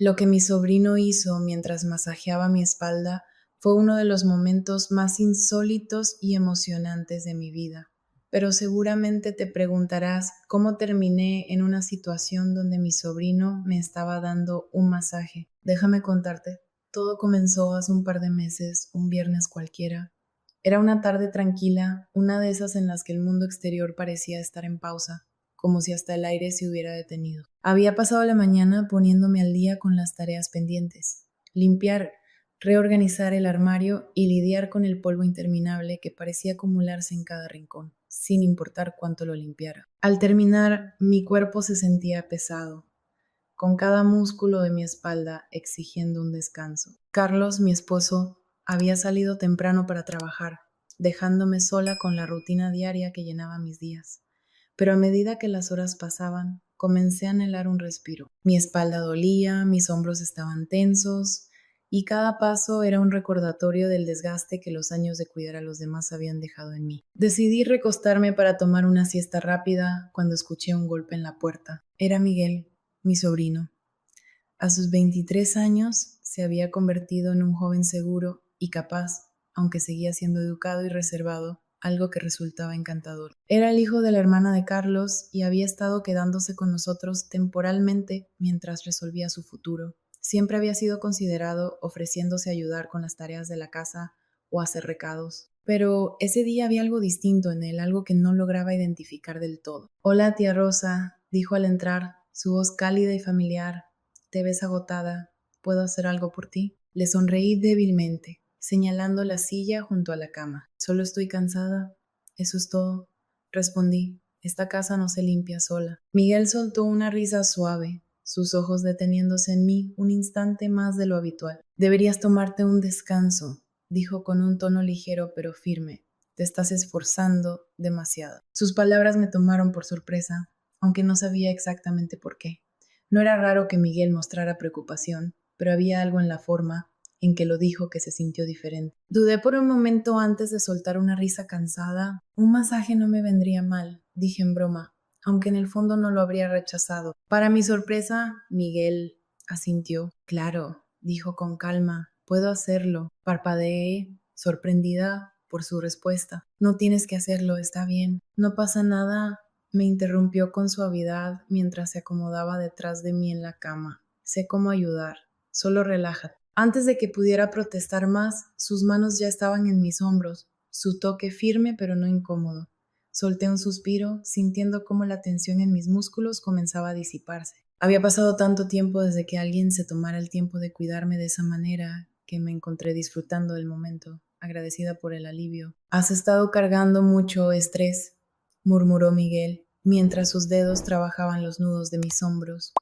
Lo que mi sobrino hizo mientras masajeaba mi espalda fue uno de los momentos más insólitos y emocionantes de mi vida. Pero seguramente te preguntarás cómo terminé en una situación donde mi sobrino me estaba dando un masaje. Déjame contarte. Todo comenzó hace un par de meses, un viernes cualquiera. Era una tarde tranquila, una de esas en las que el mundo exterior parecía estar en pausa, como si hasta el aire se hubiera detenido. Había pasado la mañana poniéndome al día con las tareas pendientes: limpiar, reorganizar el armario y lidiar con el polvo interminable que parecía acumularse en cada rincón, sin importar cuánto lo limpiara. Al terminar, mi cuerpo se sentía pesado, con cada músculo de mi espalda exigiendo un descanso. Carlos, mi esposo, había salido temprano para trabajar, dejándome sola con la rutina diaria que llenaba mis días. Pero a medida que las horas pasaban, comencé a anhelar un respiro. Mi espalda dolía, mis hombros estaban tensos, y cada paso era un recordatorio del desgaste que los años de cuidar a los demás habían dejado en mí. Decidí recostarme para tomar una siesta rápida cuando escuché un golpe en la puerta. Era Miguel, mi sobrino. A sus 23 años se había convertido en un joven seguro y capaz, aunque seguía siendo educado y reservado, algo que resultaba encantador. Era el hijo de la hermana de Carlos y había estado quedándose con nosotros temporalmente mientras resolvía su futuro. Siempre había sido considerado, ofreciéndose a ayudar con las tareas de la casa o hacer recados. Pero ese día había algo distinto en él, algo que no lograba identificar del todo. Hola, tía Rosa, dijo al entrar, su voz cálida y familiar. Te ves agotada. ¿Puedo hacer algo por ti? Le sonreí débilmente, señalando la silla junto a la cama. Solo estoy cansada. Eso es todo. Respondí. Esta casa no se limpia sola. Miguel soltó una risa suave, sus ojos deteniéndose en mí un instante más de lo habitual. Deberías tomarte un descanso, dijo con un tono ligero pero firme. Te estás esforzando demasiado. Sus palabras me tomaron por sorpresa, aunque no sabía exactamente por qué. No era raro que Miguel mostrara preocupación, pero había algo en la forma en que lo dijo que se sintió diferente. Dudé por un momento antes de soltar una risa cansada. Un masaje no me vendría mal, dije en broma, aunque en el fondo no lo habría rechazado. Para mi sorpresa, Miguel asintió. Claro, dijo con calma, puedo hacerlo. Parpadeé, sorprendida por su respuesta. No tienes que hacerlo, está bien. No pasa nada, me interrumpió con suavidad mientras se acomodaba detrás de mí en la cama. Sé cómo ayudar. Solo relájate. Antes de que pudiera protestar más, sus manos ya estaban en mis hombros, su toque firme pero no incómodo. Solté un suspiro, sintiendo cómo la tensión en mis músculos comenzaba a disiparse. Había pasado tanto tiempo desde que alguien se tomara el tiempo de cuidarme de esa manera que me encontré disfrutando del momento, agradecida por el alivio. Has estado cargando mucho estrés, murmuró Miguel, mientras sus dedos trabajaban los nudos de mis hombros.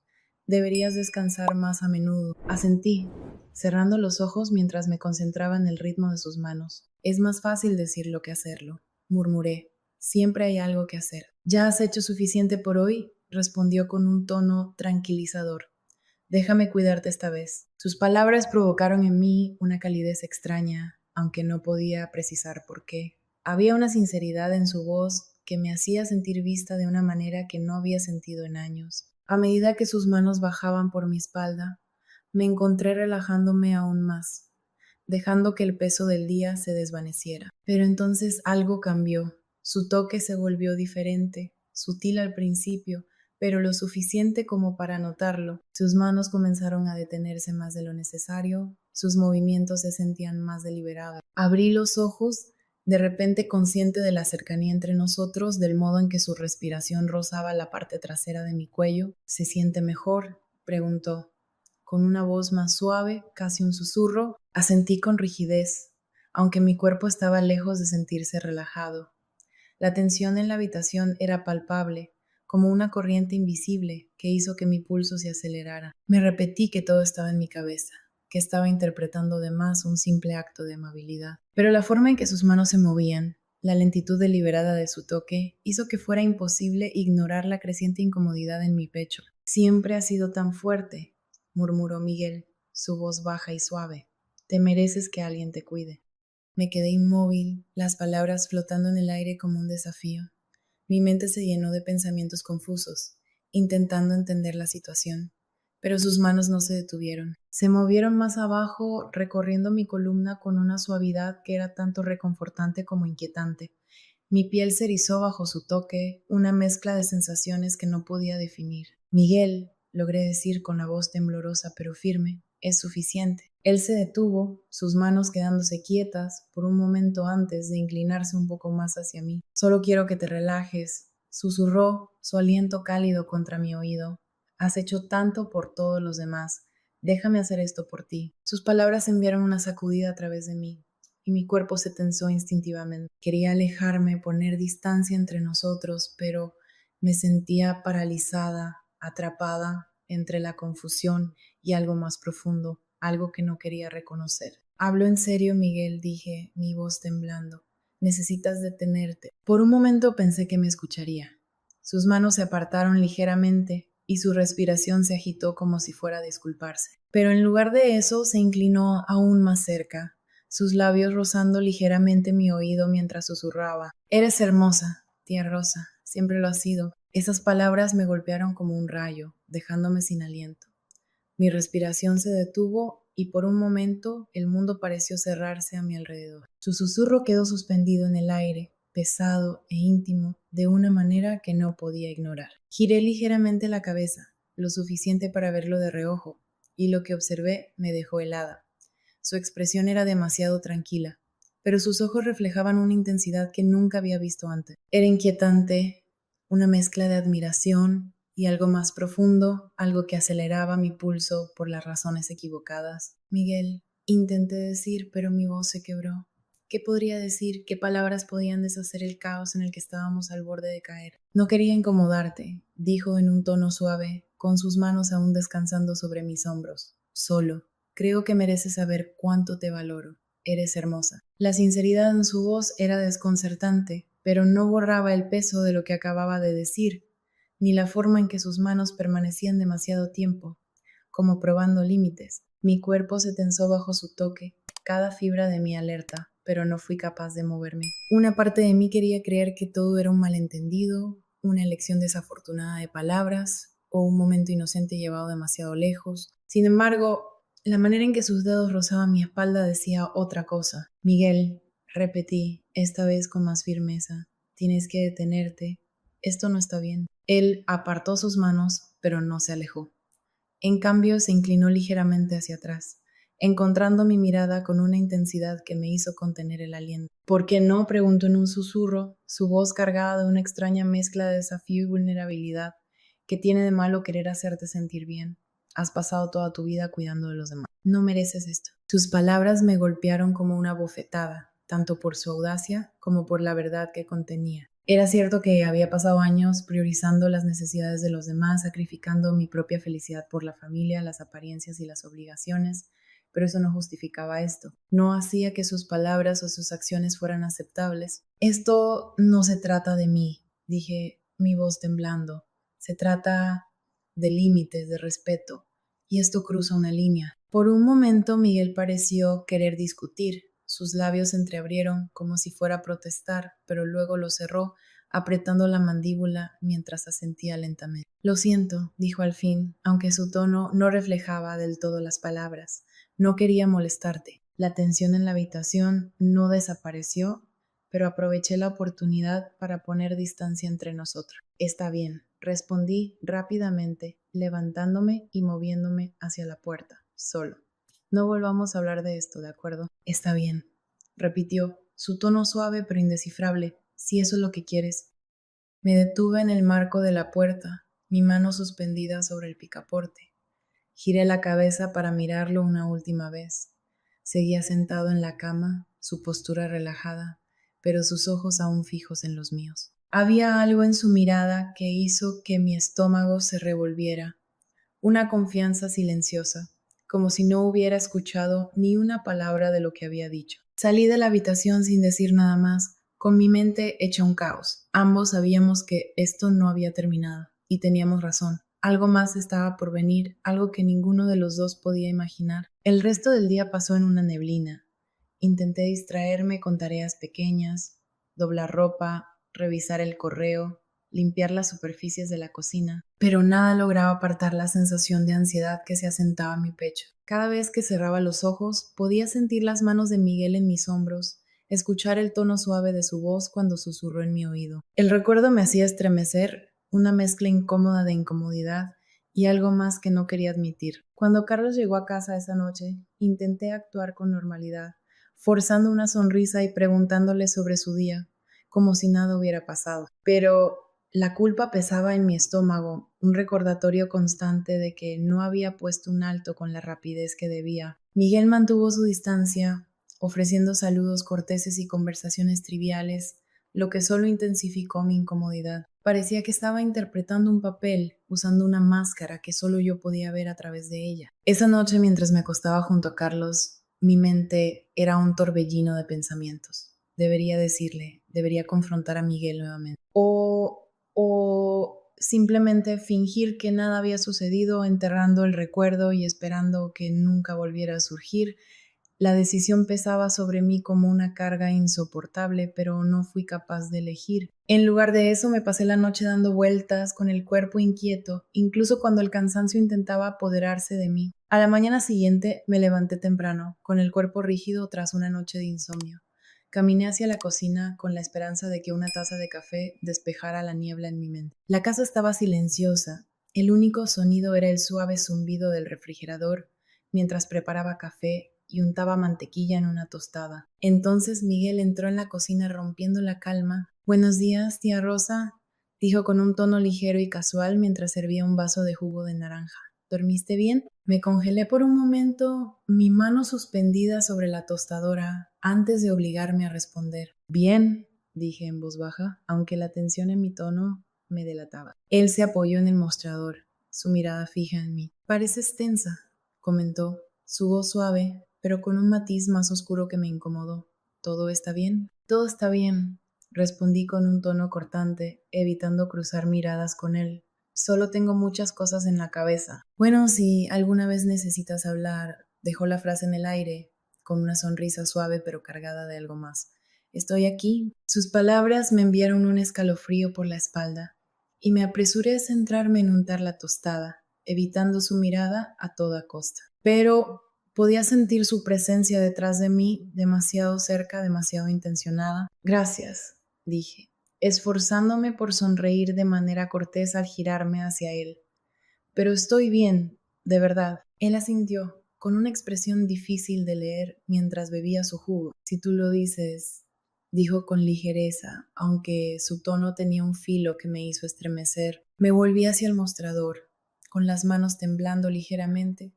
Deberías descansar más a menudo. Asentí, cerrando los ojos mientras me concentraba en el ritmo de sus manos. Es más fácil decirlo que hacerlo, murmuré. Siempre hay algo que hacer. ¿Ya has hecho suficiente por hoy?, respondió con un tono tranquilizador. Déjame cuidarte esta vez. Sus palabras provocaron en mí una calidez extraña, aunque no podía precisar por qué. Había una sinceridad en su voz que me hacía sentir vista de una manera que no había sentido en años. A medida que sus manos bajaban por mi espalda, me encontré relajándome aún más, dejando que el peso del día se desvaneciera. Pero entonces algo cambió. Su toque se volvió diferente, sutil al principio, pero lo suficiente como para notarlo. Sus manos comenzaron a detenerse más de lo necesario, sus movimientos se sentían más deliberados. Abrí los ojos, de repente consciente de la cercanía entre nosotros, del modo en que su respiración rozaba la parte trasera de mi cuello. ¿Se siente mejor?, preguntó. Con una voz más suave, casi un susurro, asentí con rigidez, aunque mi cuerpo estaba lejos de sentirse relajado. La tensión en la habitación era palpable, como una corriente invisible que hizo que mi pulso se acelerara. Me repetí que todo estaba en mi cabeza, que estaba interpretando de más un simple acto de amabilidad. Pero la forma en que sus manos se movían, la lentitud deliberada de su toque, hizo que fuera imposible ignorar la creciente incomodidad en mi pecho. Siempre ha sido tan fuerte, murmuró Miguel, su voz baja y suave. Te mereces que alguien te cuide. Me quedé inmóvil, las palabras flotando en el aire como un desafío. Mi mente se llenó de pensamientos confusos, intentando entender la situación. pero sus manos no se detuvieron. Se movieron más abajo, recorriendo mi columna con una suavidad que era tanto reconfortante como inquietante. Mi piel se erizó bajo su toque, una mezcla de sensaciones que no podía definir. Miguel, logré decir con la voz temblorosa pero firme, es suficiente. Él se detuvo, sus manos quedándose quietas por un momento antes de inclinarse un poco más hacia mí. Solo quiero que te relajes, susurró, su aliento cálido contra mi oído. Has hecho tanto por todos los demás. Déjame hacer esto por ti. Sus palabras enviaron una sacudida a través de mí, y mi cuerpo se tensó instintivamente. Quería alejarme, poner distancia entre nosotros, pero me sentía paralizada, atrapada entre la confusión y algo más profundo, algo que no quería reconocer. Hablo en serio, Miguel, dije, mi voz temblando. Necesitas detenerte. Por un momento pensé que me escucharía. Sus manos se apartaron ligeramente y su respiración se agitó como si fuera a disculparse. Pero en lugar de eso se inclinó aún más cerca, sus labios rozando ligeramente mi oído mientras susurraba. Eres hermosa, tía Rosa, siempre lo has sido. Esas palabras me golpearon como un rayo, dejándome sin aliento. Mi respiración se detuvo y por un momento el mundo pareció cerrarse a mi alrededor. Su susurro quedó suspendido en el aire, pesado e íntimo, de una manera que no podía ignorar. Giré ligeramente la cabeza, lo suficiente para verlo de reojo, y lo que observé me dejó helada. Su expresión era demasiado tranquila, pero sus ojos reflejaban una intensidad que nunca había visto antes. Era inquietante, una mezcla de admiración y algo más profundo, algo que aceleraba mi pulso por las razones equivocadas. Miguel, intenté decir, pero mi voz se quebró. ¿Qué podría decir? ¿Qué palabras podían deshacer el caos en el que estábamos al borde de caer? No quería incomodarte, dijo en un tono suave, con sus manos aún descansando sobre mis hombros. Solo. Creo que mereces saber cuánto te valoro. Eres hermosa. La sinceridad en su voz era desconcertante, pero no borraba el peso de lo que acababa de decir, ni la forma en que sus manos permanecían demasiado tiempo, como probando límites. Mi cuerpo se tensó bajo su toque, cada fibra de mí alerta, pero no fui capaz de moverme. Una parte de mí quería creer que todo era un malentendido, una elección desafortunada de palabras, o un momento inocente llevado demasiado lejos. Sin embargo, la manera en que sus dedos rozaban mi espalda decía otra cosa. Miguel, repetí, esta vez con más firmeza, tienes que detenerte. Esto no está bien. Él apartó sus manos, pero no se alejó. En cambio, se inclinó ligeramente hacia atrás, encontrando mi mirada con una intensidad que me hizo contener el aliento. ¿Por qué no?, preguntó en un susurro, su voz cargada de una extraña mezcla de desafío y vulnerabilidad. ¿Qué tiene de malo querer hacerte sentir bien? Has pasado toda tu vida cuidando de los demás. No mereces esto. Sus palabras me golpearon como una bofetada, tanto por su audacia como por la verdad que contenía. Era cierto que había pasado años priorizando las necesidades de los demás, sacrificando mi propia felicidad por la familia, las apariencias y las obligaciones, pero eso no justificaba esto. No hacía que sus palabras o sus acciones fueran aceptables. Esto no se trata de mí, dije, mi voz temblando. Se trata de límites, de respeto, y esto cruza una línea. Por un momento Miguel pareció querer discutir. Sus labios se entreabrieron como si fuera a protestar, pero luego los cerró, apretando la mandíbula mientras asentía lentamente. Lo siento, dijo al fin, aunque su tono no reflejaba del todo las palabras. No quería molestarte. La tensión en la habitación no desapareció, pero aproveché la oportunidad para poner distancia entre nosotros. Está bien, respondí rápidamente, levantándome y moviéndome hacia la puerta, solo. No volvamos a hablar de esto, ¿de acuerdo? Está bien, repitió, su tono suave pero indescifrable, si eso es lo que quieres. Me detuve en el marco de la puerta, mi mano suspendida sobre el picaporte. Giré la cabeza para mirarlo una última vez. Seguía sentado en la cama, su postura relajada, pero sus ojos aún fijos en los míos. Había algo en su mirada que hizo que mi estómago se revolviera, una confianza silenciosa, como si no hubiera escuchado ni una palabra de lo que había dicho. Salí de la habitación sin decir nada más, con mi mente hecha un caos. Ambos sabíamos que esto no había terminado, y teníamos razón. Algo más estaba por venir, algo que ninguno de los dos podía imaginar. El resto del día pasó en una neblina. Intenté distraerme con tareas pequeñas, doblar ropa, revisar el correo, limpiar las superficies de la cocina, pero nada lograba apartar la sensación de ansiedad que se asentaba en mi pecho. Cada vez que cerraba los ojos, podía sentir las manos de Miguel en mis hombros, escuchar el tono suave de su voz cuando susurró en mi oído. El recuerdo me hacía estremecer, una mezcla incómoda de incomodidad y algo más que no quería admitir. Cuando Carlos llegó a casa esa noche, intenté actuar con normalidad, forzando una sonrisa y preguntándole sobre su día, como si nada hubiera pasado. Pero la culpa pesaba en mi estómago, un recordatorio constante de que no había puesto un alto con la rapidez que debía. Miguel mantuvo su distancia, ofreciendo saludos corteses y conversaciones triviales, lo que solo intensificó mi incomodidad. Parecía que estaba interpretando un papel, usando una máscara que solo yo podía ver a través de ella. Esa noche, mientras me acostaba junto a Carlos, mi mente era un torbellino de pensamientos. Debería decirle, debería confrontar a Miguel nuevamente. O simplemente fingir que nada había sucedido, enterrando el recuerdo y esperando que nunca volviera a surgir. La decisión pesaba sobre mí como una carga insoportable, pero no fui capaz de elegir. En lugar de eso, me pasé la noche dando vueltas, con el cuerpo inquieto, incluso cuando el cansancio intentaba apoderarse de mí. A la mañana siguiente me levanté temprano, con el cuerpo rígido tras una noche de insomnio. Caminé hacia la cocina con la esperanza de que una taza de café despejara la niebla en mi mente. La casa estaba silenciosa. El único sonido era el suave zumbido del refrigerador mientras preparaba café y untaba mantequilla en una tostada. Entonces Miguel entró en la cocina rompiendo la calma. «Buenos días, tía Rosa», dijo con un tono ligero y casual mientras servía un vaso de jugo de naranja. «¿Dormiste bien?» Me congelé por un momento, mi mano suspendida sobre la tostadora, antes de obligarme a responder. «Bien», dije en voz baja, aunque la tensión en mi tono me delataba. Él se apoyó en el mostrador, su mirada fija en mí. «Pareces tensa», comentó, su voz suave, pero con un matiz más oscuro que me incomodó. «¿Todo está bien?» «Todo está bien», respondí con un tono cortante, evitando cruzar miradas con él. «Solo tengo muchas cosas en la cabeza». «Bueno, si alguna vez necesitas hablar», dejó la frase en el aire, con una sonrisa suave pero cargada de algo más. «Estoy aquí». Sus palabras me enviaron un escalofrío por la espalda, y me apresuré a centrarme en untar la tostada, evitando su mirada a toda costa. Pero podía sentir su presencia detrás de mí, demasiado cerca, demasiado intencionada. «Gracias», dije, esforzándome por sonreír de manera cortés al girarme hacia él. «Pero estoy bien, de verdad». Él asintió, con una expresión difícil de leer mientras bebía su jugo. «Si tú lo dices», dijo con ligereza, aunque su tono tenía un filo que me hizo estremecer. Me volví hacia el mostrador, con las manos temblando ligeramente,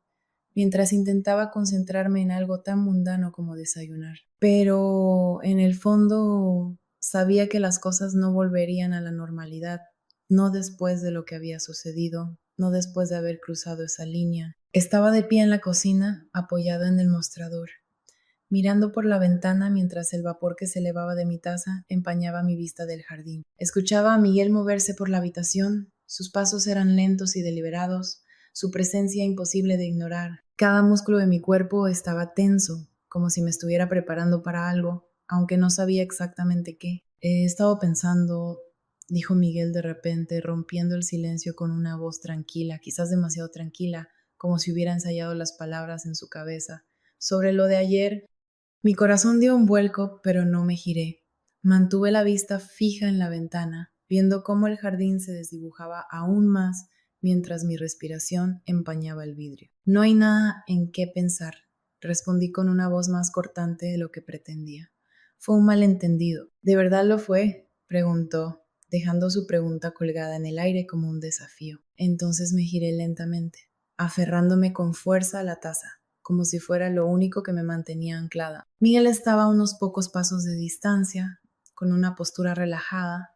mientras intentaba concentrarme en algo tan mundano como desayunar. Pero en el fondo sabía que las cosas no volverían a la normalidad, no después de lo que había sucedido, no después de haber cruzado esa línea. Estaba de pie en la cocina, apoyada en el mostrador, mirando por la ventana mientras el vapor que se elevaba de mi taza empañaba mi vista del jardín. Escuchaba a Miguel moverse por la habitación, sus pasos eran lentos y deliberados, su presencia imposible de ignorar. Cada músculo de mi cuerpo estaba tenso, como si me estuviera preparando para algo, aunque no sabía exactamente qué. «He estado pensando», dijo Miguel de repente, rompiendo el silencio con una voz tranquila, quizás demasiado tranquila, como si hubiera ensayado las palabras en su cabeza. «Sobre lo de ayer». Mi corazón dio un vuelco, pero no me giré. Mantuve la vista fija en la ventana, viendo cómo el jardín se desdibujaba aún más mientras mi respiración empañaba el vidrio. «No hay nada en qué pensar», respondí con una voz más cortante de lo que pretendía. «Fue un malentendido». «¿De verdad lo fue?», preguntó, dejando su pregunta colgada en el aire como un desafío. Entonces me giré lentamente, aferrándome con fuerza a la taza, como si fuera lo único que me mantenía anclada. Miguel estaba a unos pocos pasos de distancia, con una postura relajada,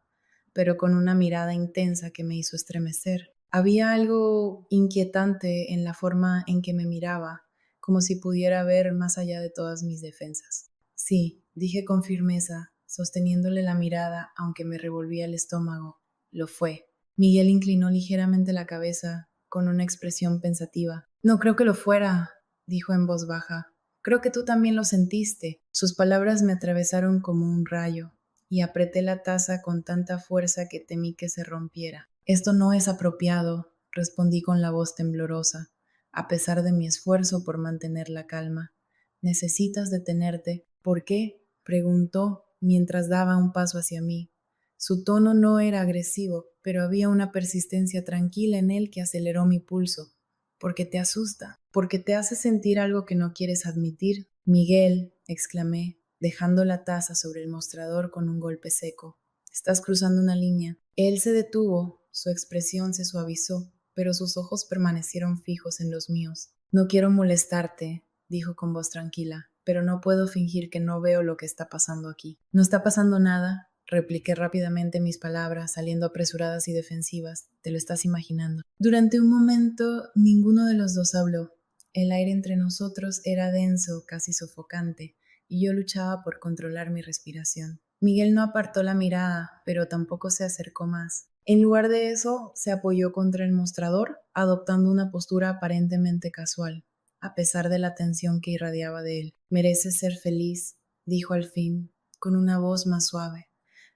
pero con una mirada intensa que me hizo estremecer. Había algo inquietante en la forma en que me miraba, como si pudiera ver más allá de todas mis defensas. «Sí», dije con firmeza, sosteniéndole la mirada aunque me revolvía el estómago. «Lo fue». Miguel inclinó ligeramente la cabeza con una expresión pensativa. «No creo que lo fuera», dijo en voz baja. «Creo que tú también lo sentiste». Sus palabras me atravesaron como un rayo. y apreté la taza con tanta fuerza que temí que se rompiera. Esto no es apropiado, respondí con la voz temblorosa, a pesar de mi esfuerzo por mantener la calma. Necesitas detenerte. ¿Por qué? Preguntó mientras daba un paso hacia mí. Su tono no era agresivo, pero había una persistencia tranquila en él que aceleró mi pulso. Porque te asusta, porque te hace sentir algo que no quieres admitir. Miguel, exclamé, dejando la taza sobre el mostrador con un golpe seco. Estás cruzando una línea. Él se detuvo, su expresión se suavizó, pero sus ojos permanecieron fijos en los míos. No quiero molestarte, dijo con voz tranquila, pero no puedo fingir que no veo lo que está pasando aquí. No está pasando nada, repliqué rápidamente mis palabras, saliendo apresuradas y defensivas. Te lo estás imaginando. Durante un momento, ninguno de los dos habló. El aire entre nosotros era denso, casi sofocante, y yo luchaba por controlar mi respiración. Miguel no apartó la mirada, pero tampoco se acercó más. En lugar de eso, se apoyó contra el mostrador, adoptando una postura aparentemente casual, a pesar de la tensión que irradiaba de él. Mereces ser feliz, dijo al fin, con una voz más suave.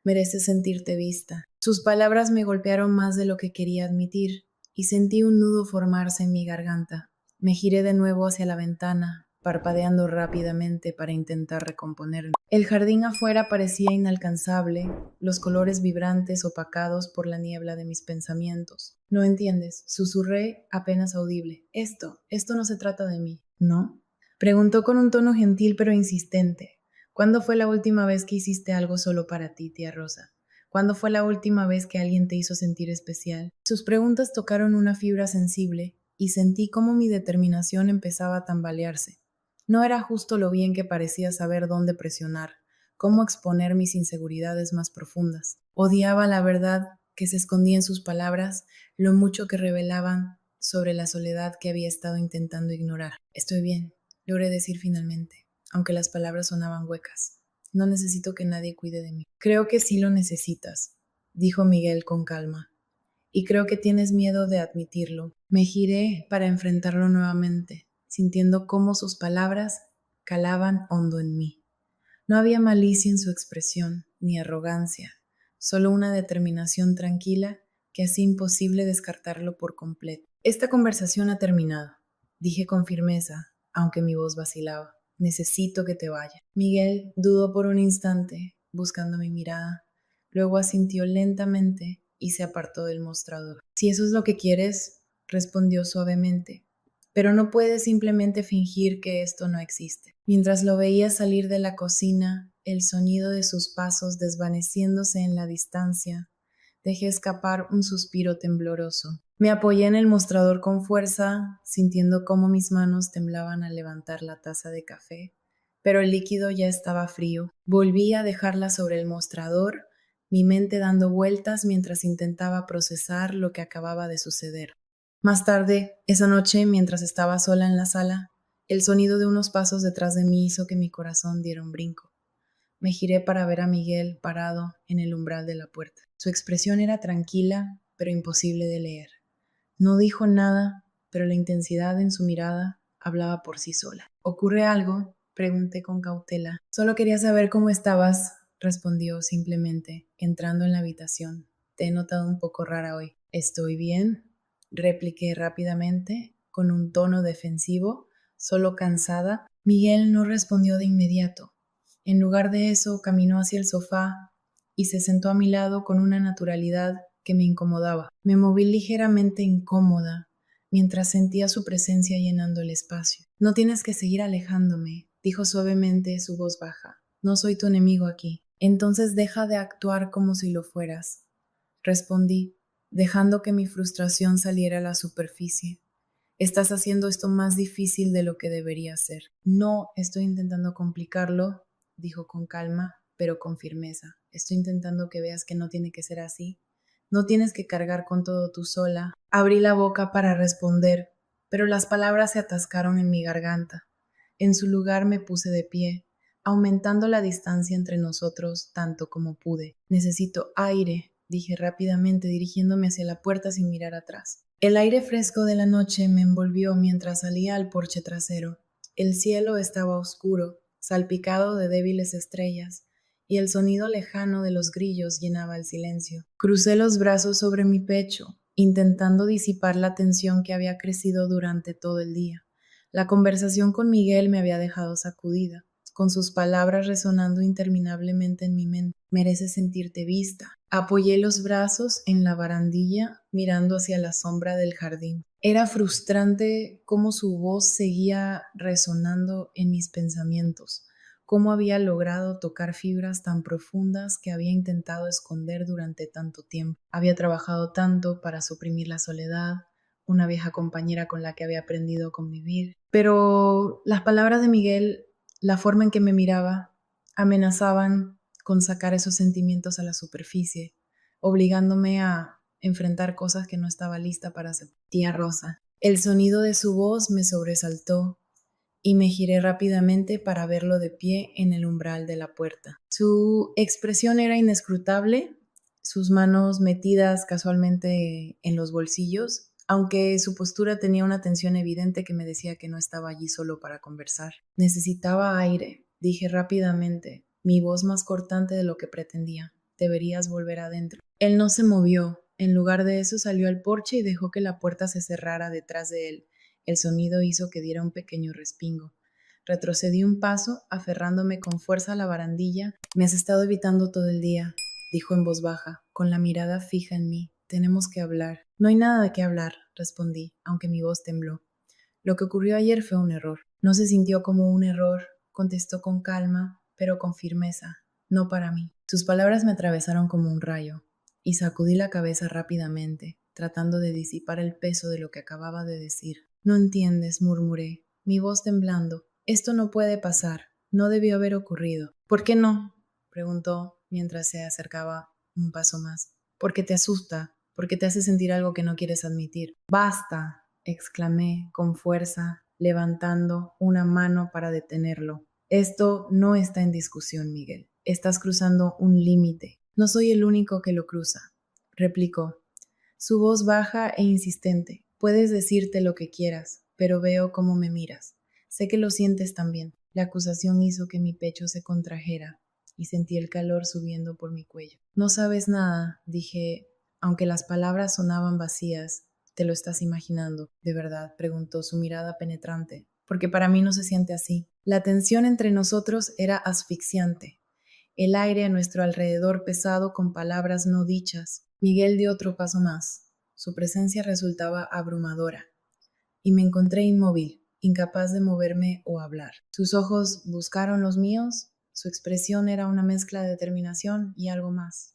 Mereces sentirte vista. Sus palabras me golpearon más de lo que quería admitir, y sentí un nudo formarse en mi garganta. Me giré de nuevo hacia la ventana, parpadeando rápidamente para intentar recomponerme. El jardín afuera parecía inalcanzable, los colores vibrantes opacados por la niebla de mis pensamientos. No entiendes, susurré apenas audible. Esto no se trata de mí, ¿no? Preguntó con un tono gentil pero insistente. ¿Cuándo fue la última vez que hiciste algo solo para ti, tía Rosa? ¿Cuándo fue la última vez que alguien te hizo sentir especial? Sus preguntas tocaron una fibra sensible y sentí cómo mi determinación empezaba a tambalearse. No era justo lo bien que parecía saber dónde presionar, cómo exponer mis inseguridades más profundas. Odiaba la verdad que se escondía en sus palabras, lo mucho que revelaban sobre la soledad que había estado intentando ignorar. Estoy bien, logré decir finalmente, aunque las palabras sonaban huecas. No necesito que nadie cuide de mí. Creo que sí lo necesitas, dijo Miguel con calma. Y creo que tienes miedo de admitirlo. Me giré para enfrentarlo nuevamente, sintiendo cómo sus palabras calaban hondo en mí. No había malicia en su expresión, ni arrogancia, solo una determinación tranquila que hacía imposible descartarlo por completo. Esta conversación ha terminado, dije con firmeza, aunque mi voz vacilaba. Necesito que te vayas. Miguel dudó por un instante, buscando mi mirada. Luego asintió lentamente y se apartó del mostrador. Si eso es lo que quieres, respondió suavemente, pero no puedes simplemente fingir que esto no existe. Mientras lo veía salir de la cocina, el sonido de sus pasos desvaneciéndose en la distancia, dejé escapar un suspiro tembloroso. Me apoyé en el mostrador con fuerza, sintiendo cómo mis manos temblaban al levantar la taza de café, pero el líquido ya estaba frío. Volví a dejarla sobre el mostrador, mi mente dando vueltas mientras intentaba procesar lo que acababa de suceder. Más tarde, esa noche, mientras estaba sola en la sala, el sonido de unos pasos detrás de mí hizo que mi corazón diera un brinco. Me giré para ver a Miguel parado en el umbral de la puerta. Su expresión era tranquila, pero imposible de leer. No dijo nada, pero la intensidad en su mirada hablaba por sí sola. ¿Ocurre algo? Pregunté con cautela. Solo quería saber cómo estabas, respondió simplemente, entrando en la habitación. Te he notado un poco rara hoy. ¿Estoy bien?, repliqué rápidamente, con un tono defensivo, solo cansada. Miguel no respondió de inmediato. En lugar de eso, caminó hacia el sofá y se sentó a mi lado con una naturalidad que me incomodaba. Me moví ligeramente incómoda mientras sentía su presencia llenando el espacio. No tienes que seguir alejándome, dijo suavemente su voz baja. No soy tu enemigo aquí. Entonces deja de actuar como si lo fueras, respondí, dejando que mi frustración saliera a la superficie. Estás haciendo esto más difícil de lo que debería ser. No estoy intentando complicarlo, dijo con calma, pero con firmeza. Estoy intentando que veas que no tiene que ser así. No tienes que cargar con todo tú sola. Abrí la boca para responder, pero las palabras se atascaron en mi garganta. En su lugar me puse de pie, aumentando la distancia entre nosotros tanto como pude. Necesito aire, dije rápidamente, dirigiéndome hacia la puerta sin mirar atrás. El aire fresco de la noche me envolvió mientras salía al porche trasero. El cielo estaba oscuro, salpicado de débiles estrellas, y el sonido lejano de los grillos llenaba el silencio. Crucé los brazos sobre mi pecho, intentando disipar la tensión que había crecido durante todo el día. La conversación con Miguel me había dejado sacudida, con sus palabras resonando interminablemente en mi mente. Mereces sentirte vista. Apoyé los brazos en la barandilla, mirando hacia la sombra del jardín. Era frustrante cómo su voz seguía resonando en mis pensamientos, cómo había logrado tocar fibras tan profundas que había intentado esconder durante tanto tiempo. Había trabajado tanto para suprimir la soledad, una vieja compañera con la que había aprendido a convivir. Pero las palabras de Miguel, la forma en que me miraba, amenazaban con sacar esos sentimientos a la superficie, obligándome a enfrentar cosas que no estaba lista para hacer. Tía Rosa. El sonido de su voz me sobresaltó y me giré rápidamente para verlo de pie en el umbral de la puerta. Su expresión era inescrutable, sus manos metidas casualmente en los bolsillos, aunque su postura tenía una tensión evidente que me decía que no estaba allí solo para conversar. Necesitaba aire, dije rápidamente, mi voz más cortante de lo que pretendía. Deberías volver adentro. Él no se movió. En lugar de eso salió al porche y dejó que la puerta se cerrara detrás de él. El sonido hizo que diera un pequeño respingo. Retrocedí un paso, aferrándome con fuerza a la barandilla. Me has estado evitando todo el día, dijo en voz baja, con la mirada fija en mí. Tenemos que hablar. No hay nada de qué hablar, respondí, aunque mi voz tembló. Lo que ocurrió ayer fue un error. No se sintió como un error, contestó con calma, pero con firmeza. No para mí. Sus palabras me atravesaron como un rayo, y sacudí la cabeza rápidamente, tratando de disipar el peso de lo que acababa de decir. No entiendes, murmuré, mi voz temblando. Esto no puede pasar. No debió haber ocurrido. ¿Por qué no? Preguntó mientras se acercaba un paso más. Porque te asusta, porque te hace sentir algo que no quieres admitir. ¡Basta!, exclamé con fuerza, levantando una mano para detenerlo. Esto no está en discusión, Miguel. Estás cruzando un límite. No soy el único que lo cruza, replicó. Su voz baja e insistente. Puedes decirte lo que quieras, pero veo cómo me miras. Sé que lo sientes también. La acusación hizo que mi pecho se contrajera y sentí el calor subiendo por mi cuello. No sabes nada, dije, aunque las palabras sonaban vacías. ¿Te lo estás imaginando? ¿De verdad?, preguntó, su mirada penetrante. Porque para mí no se siente así. La tensión entre nosotros era asfixiante. El aire a nuestro alrededor pesado con palabras no dichas. Miguel dio otro paso más. Su presencia resultaba abrumadora. Y me encontré inmóvil, incapaz de moverme o hablar. Sus ojos buscaron los míos. Su expresión era una mezcla de determinación y algo más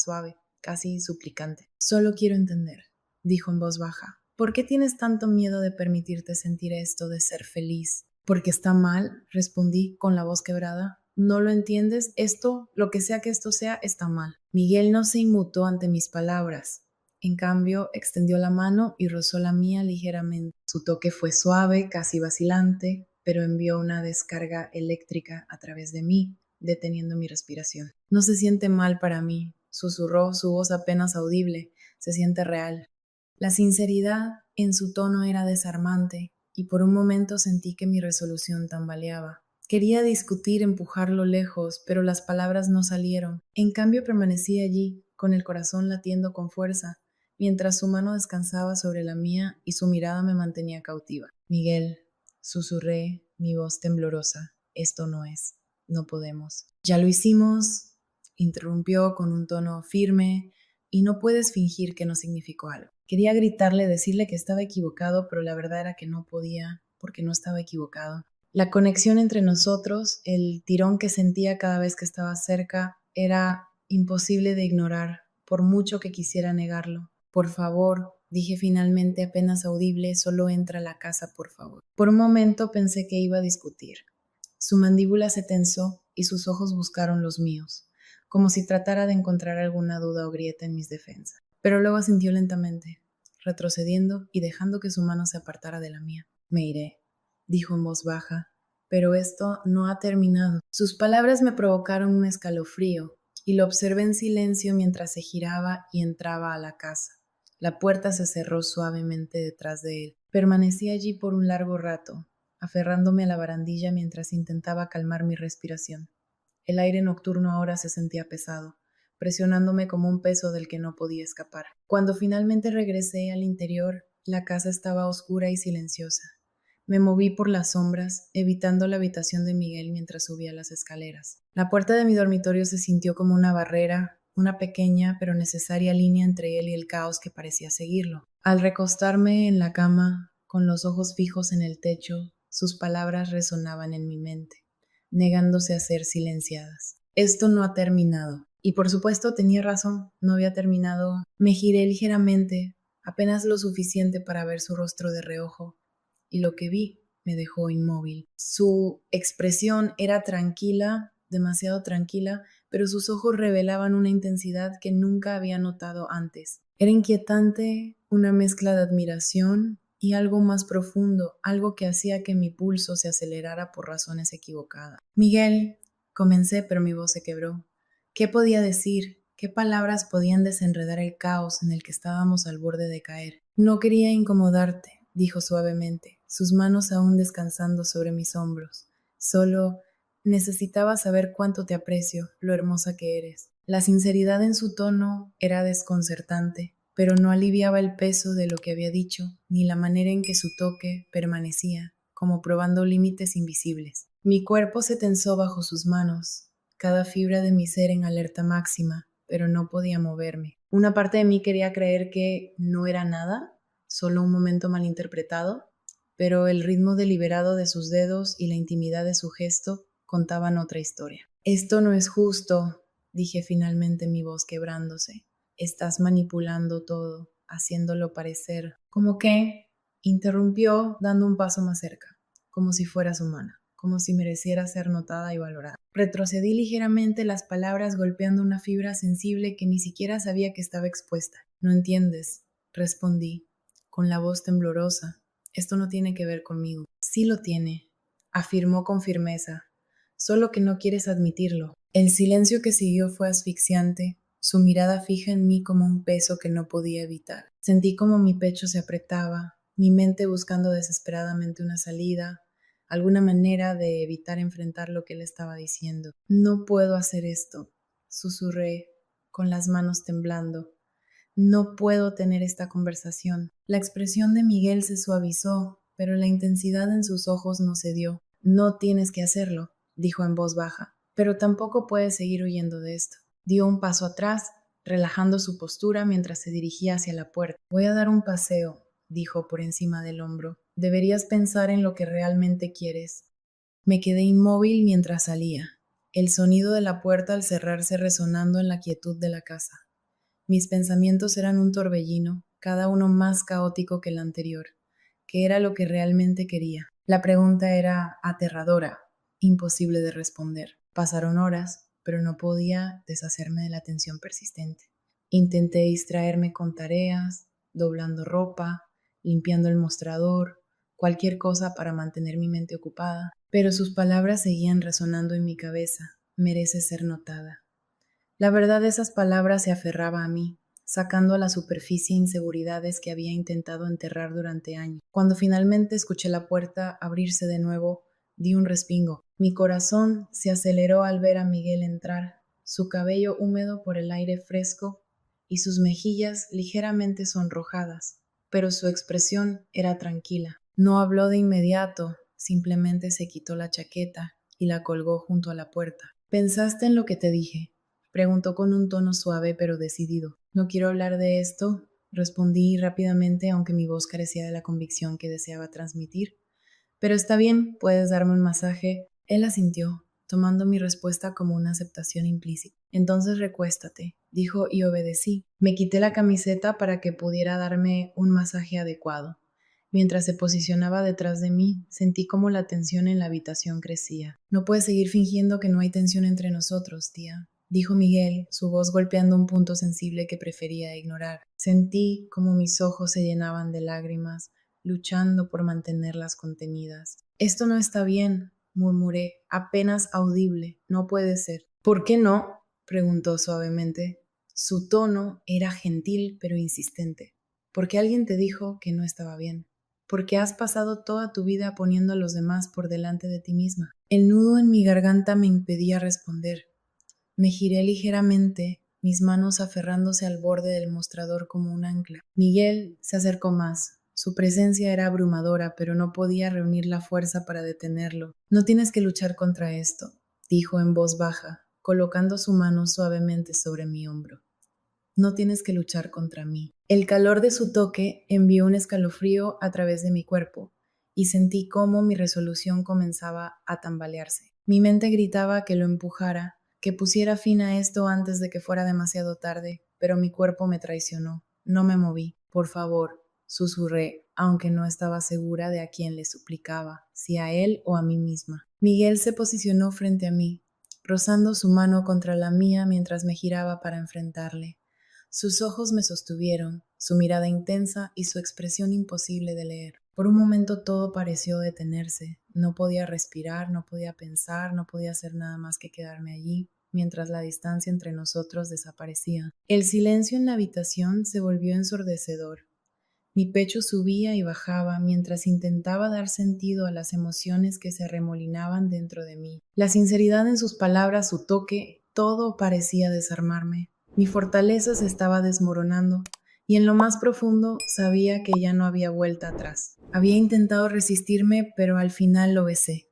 suave, casi suplicante. Solo quiero entender, dijo en voz baja. ¿Por qué tienes tanto miedo de permitirte sentir esto de ser feliz? Porque está mal, respondí con la voz quebrada. ¿No lo entiendes? Esto, lo que sea que esto sea, está mal. Miguel no se inmutó ante mis palabras. En cambio, extendió la mano y rozó la mía ligeramente. Su toque fue suave, casi vacilante, pero envió una descarga eléctrica a través de mí, deteniendo mi respiración. No se siente mal para mí, susurró, su voz apenas audible. Se siente real. La sinceridad en su tono era desarmante, y por un momento sentí que mi resolución tambaleaba. Quería discutir, empujarlo lejos, pero las palabras no salieron. En cambio permanecí allí, con el corazón latiendo con fuerza, mientras su mano descansaba sobre la mía y su mirada me mantenía cautiva. Miguel, susurré, mi voz temblorosa, esto no es, no podemos. Ya lo hicimos, interrumpió con un tono firme, y no puedes fingir que no significó algo. Quería gritarle, decirle que estaba equivocado, pero la verdad era que no podía, porque no estaba equivocado. La conexión entre nosotros, el tirón que sentía cada vez que estaba cerca, era imposible de ignorar, por mucho que quisiera negarlo. Por favor, dije finalmente apenas audible, solo entra a la casa, por favor. Por un momento pensé que iba a discutir. Su mandíbula se tensó y sus ojos buscaron los míos, como si tratara de encontrar alguna duda o grieta en mis defensas. Pero luego asintió lentamente, retrocediendo y dejando que su mano se apartara de la mía. Me iré, dijo en voz baja, pero esto no ha terminado. Sus palabras me provocaron un escalofrío y lo observé en silencio mientras se giraba y entraba a la casa. La puerta se cerró suavemente detrás de él. Permanecí allí por un largo rato, aferrándome a la barandilla mientras intentaba calmar mi respiración. El aire nocturno ahora se sentía pesado, presionándome como un peso del que no podía escapar. Cuando finalmente regresé al interior, la casa estaba oscura y silenciosa. Me moví por las sombras, evitando la habitación de Miguel mientras subía las escaleras. La puerta de mi dormitorio se sintió como una barrera, una pequeña pero necesaria línea entre él y el caos que parecía seguirlo. Al recostarme en la cama, con los ojos fijos en el techo, sus palabras resonaban en mi mente, negándose a ser silenciadas. Esto no ha terminado. Y por supuesto tenía razón, no había terminado. Me giré ligeramente, apenas lo suficiente para ver su rostro de reojo, y lo que vi me dejó inmóvil. Su expresión era tranquila, demasiado tranquila, pero sus ojos revelaban una intensidad que nunca había notado antes. Era inquietante, una mezcla de admiración y algo más profundo, algo que hacía que mi pulso se acelerara por razones equivocadas. Miguel, comencé, pero mi voz se quebró. ¿Qué podía decir? ¿Qué palabras podían desenredar el caos en el que estábamos al borde de caer? No quería incomodarte, dijo suavemente, sus manos aún descansando sobre mis hombros. Solo necesitaba saber cuánto te aprecio, lo hermosa que eres. La sinceridad en su tono era desconcertante, pero no aliviaba el peso de lo que había dicho, ni la manera en que su toque permanecía, como probando límites invisibles. Mi cuerpo se tensó bajo sus manos, cada fibra de mi ser en alerta máxima, pero no podía moverme. Una parte de mí quería creer que no era nada, solo un momento malinterpretado, pero el ritmo deliberado de sus dedos y la intimidad de su gesto contaban otra historia. Esto no es justo, dije finalmente, mi voz quebrándose. Estás manipulando todo, haciéndolo parecer. ¿Cómo qué? Interrumpió dando un paso más cerca, como si fueras humana, como si mereciera ser notada y valorada. Retrocedí ligeramente, las palabras golpeando una fibra sensible que ni siquiera sabía que estaba expuesta. No entiendes, respondí, con la voz temblorosa. Esto no tiene que ver conmigo. Sí lo tiene, afirmó con firmeza, solo que no quieres admitirlo. El silencio que siguió fue asfixiante, su mirada fija en mí como un peso que no podía evitar. Sentí como mi pecho se apretaba, mi mente buscando desesperadamente una salida, alguna manera de evitar enfrentar lo que él estaba diciendo. No puedo hacer esto, susurré, con las manos temblando. No puedo tener esta conversación. La expresión de Miguel se suavizó, pero la intensidad en sus ojos no cedió. No tienes que hacerlo, dijo en voz baja, pero tampoco puedes seguir huyendo de esto. Dio un paso atrás, relajando su postura mientras se dirigía hacia la puerta. Voy a dar un paseo, dijo por encima del hombro. Deberías pensar en lo que realmente quieres. Me quedé inmóvil mientras salía, el sonido de la puerta al cerrarse resonando en la quietud de la casa. Mis pensamientos eran un torbellino, cada uno más caótico que el anterior. ¿Qué era lo que realmente quería? La pregunta era aterradora, imposible de responder. Pasaron horas, pero no podía deshacerme de la tensión persistente. Intenté distraerme con tareas, doblando ropa, limpiando el mostrador, cualquier cosa para mantener mi mente ocupada, pero sus palabras seguían resonando en mi cabeza. Merece ser notada. La verdad de esas palabras se aferraba a mí, sacando a la superficie inseguridades que había intentado enterrar durante años. Cuando finalmente escuché la puerta abrirse de nuevo, di un respingo. Mi corazón se aceleró al ver a Miguel entrar, su cabello húmedo por el aire fresco y sus mejillas ligeramente sonrojadas, pero su expresión era tranquila. No habló de inmediato, simplemente se quitó la chaqueta y la colgó junto a la puerta. ¿Pensaste en lo que te dije?, preguntó con un tono suave pero decidido. No quiero hablar de esto, respondí rápidamente, aunque mi voz carecía de la convicción que deseaba transmitir. Pero está bien, puedes darme un masaje. Él asintió, tomando mi respuesta como una aceptación implícita. Entonces recuéstate, dijo, y obedecí. Me quité la camiseta para que pudiera darme un masaje adecuado. Mientras se posicionaba detrás de mí, sentí como la tensión en la habitación crecía. No puedes seguir fingiendo que no hay tensión entre nosotros, tía, dijo Miguel, su voz golpeando un punto sensible que prefería ignorar. Sentí como mis ojos se llenaban de lágrimas, luchando por mantenerlas contenidas. Esto no está bien, murmuré, apenas audible. No puede ser. ¿Por qué no?, preguntó suavemente. Su tono era gentil pero insistente. ¿Por qué alguien te dijo que no estaba bien? Porque has pasado toda tu vida poniendo a los demás por delante de ti misma. El nudo en mi garganta me impedía responder. Me giré ligeramente, mis manos aferrándose al borde del mostrador como un ancla. Miguel se acercó más. Su presencia era abrumadora, pero no podía reunir la fuerza para detenerlo. No tienes que luchar contra esto, dijo en voz baja, colocando su mano suavemente sobre mi hombro. No tienes que luchar contra mí. El calor de su toque envió un escalofrío a través de mi cuerpo y sentí cómo mi resolución comenzaba a tambalearse. Mi mente gritaba que lo empujara, que pusiera fin a esto antes de que fuera demasiado tarde, pero mi cuerpo me traicionó. No me moví. Por favor, susurré, aunque no estaba segura de a quién le suplicaba, si a él o a mí misma. Miguel se posicionó frente a mí, rozando su mano contra la mía mientras me giraba para enfrentarle. Sus ojos me sostuvieron, su mirada intensa y su expresión imposible de leer. Por un momento todo pareció detenerse. No podía respirar, no podía pensar, no podía hacer nada más que quedarme allí, mientras la distancia entre nosotros desaparecía. El silencio en la habitación se volvió ensordecedor. Mi pecho subía y bajaba mientras intentaba dar sentido a las emociones que se arremolinaban dentro de mí. La sinceridad en sus palabras, su toque, todo parecía desarmarme. Mi fortaleza se estaba desmoronando y en lo más profundo sabía que ya no había vuelta atrás. Había intentado resistirme, pero al final lo besé.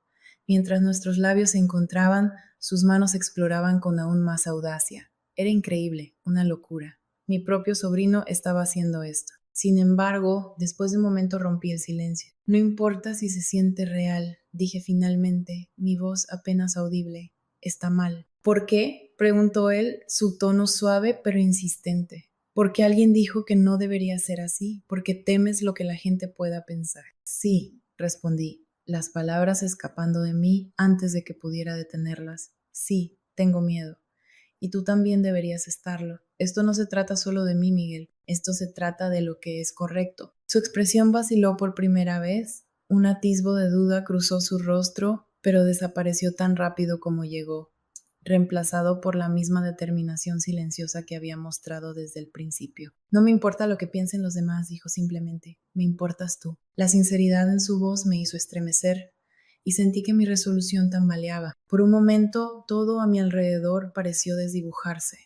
Mientras nuestros labios se encontraban, sus manos exploraban con aún más audacia. Era increíble, una locura. Mi propio sobrino estaba haciendo esto. Sin embargo, después de un momento rompí el silencio. No importa si se siente real, dije finalmente, mi voz apenas audible. Está mal. ¿Por qué? Preguntó él, su tono suave pero insistente. Porque alguien dijo que no debería ser así, porque temes lo que la gente pueda pensar. Sí, respondí, las palabras escapando de mí antes de que pudiera detenerlas. Sí, tengo miedo. Y tú también deberías estarlo. Esto no se trata solo de mí, Miguel. Esto se trata de lo que es correcto. Su expresión vaciló por primera vez. Un atisbo de duda cruzó su rostro, pero desapareció tan rápido como llegó, reemplazado por la misma determinación silenciosa que había mostrado desde el principio. No me importa lo que piensen los demás, dijo simplemente. Me importas tú. La sinceridad en su voz me hizo estremecer y sentí que mi resolución tambaleaba. Por un momento, todo a mi alrededor pareció desdibujarse.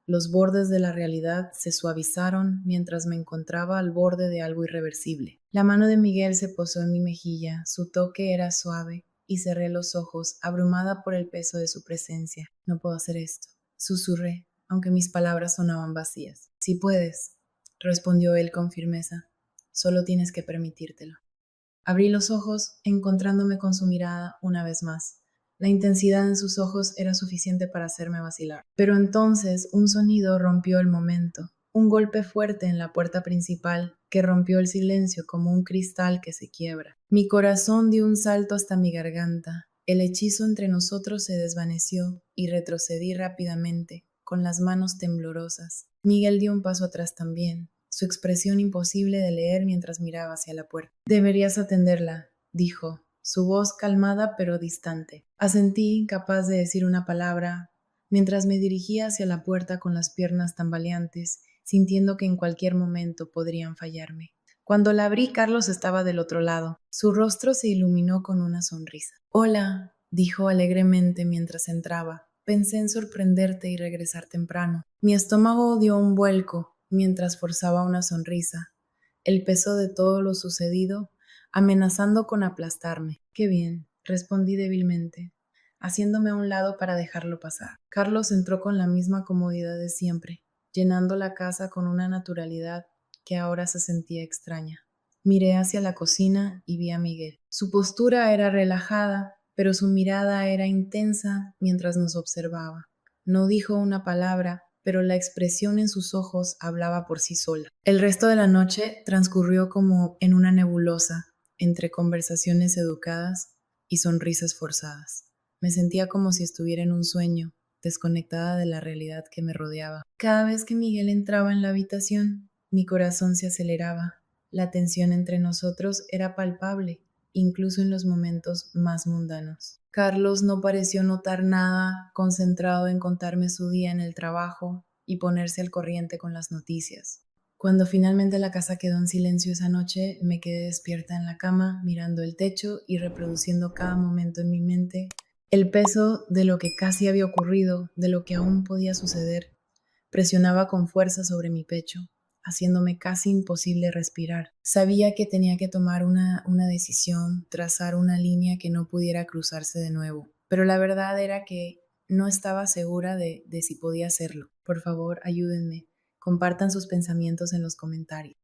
Los bordes de la realidad se suavizaron mientras me encontraba al borde de algo irreversible. La mano de Miguel se posó en mi mejilla, su toque era suave, y cerré los ojos, abrumada por el peso de su presencia. No puedo hacer esto, susurré, aunque mis palabras sonaban vacías. Sí puedes, respondió él con firmeza. Solo tienes que permitírtelo. Abrí los ojos, encontrándome con su mirada una vez más. La intensidad en sus ojos era suficiente para hacerme vacilar. Pero entonces un sonido rompió el momento. Un golpe fuerte en la puerta principal que rompió el silencio como un cristal que se quiebra. Mi corazón dio un salto hasta mi garganta. El hechizo entre nosotros se desvaneció y retrocedí rápidamente, con las manos temblorosas. Miguel dio un paso atrás también, su expresión imposible de leer mientras miraba hacia la puerta. Deberías atenderla, dijo, su voz calmada pero distante. Asentí, incapaz de decir una palabra, mientras me dirigía hacia la puerta con las piernas tambaleantes, sintiendo que en cualquier momento podrían fallarme. Cuando la abrí, Carlos estaba del otro lado. Su rostro se iluminó con una sonrisa. Hola, dijo alegremente mientras entraba. Pensé en sorprenderte y regresar temprano. Mi estómago dio un vuelco mientras forzaba una sonrisa. El peso de todo lo sucedido, amenazando con aplastarme. Qué bien, respondí débilmente, haciéndome a un lado para dejarlo pasar. Carlos entró con la misma comodidad de siempre, llenando la casa con una naturalidad que ahora se sentía extraña. Miré hacia la cocina y vi a Miguel. Su postura era relajada, pero su mirada era intensa mientras nos observaba. No dijo una palabra, pero la expresión en sus ojos hablaba por sí sola. El resto de la noche transcurrió como en una nebulosa, entre conversaciones educadas y sonrisas forzadas. Me sentía como si estuviera en un sueño, desconectada de la realidad que me rodeaba. Cada vez que Miguel entraba en la habitación, mi corazón se aceleraba. La tensión entre nosotros era palpable, incluso en los momentos más mundanos. Carlos no pareció notar nada, concentrado en contarme su día en el trabajo y ponerse al corriente con las noticias. Cuando finalmente la casa quedó en silencio esa noche, me quedé despierta en la cama, mirando el techo y reproduciendo cada momento en mi mente. El peso de lo que casi había ocurrido, de lo que aún podía suceder, presionaba con fuerza sobre mi pecho, haciéndome casi imposible respirar. Sabía que tenía que tomar una decisión, trazar una línea que no pudiera cruzarse de nuevo, pero la verdad era que no estaba segura de si podía hacerlo. Por favor, ayúdenme. Compartan sus pensamientos en los comentarios.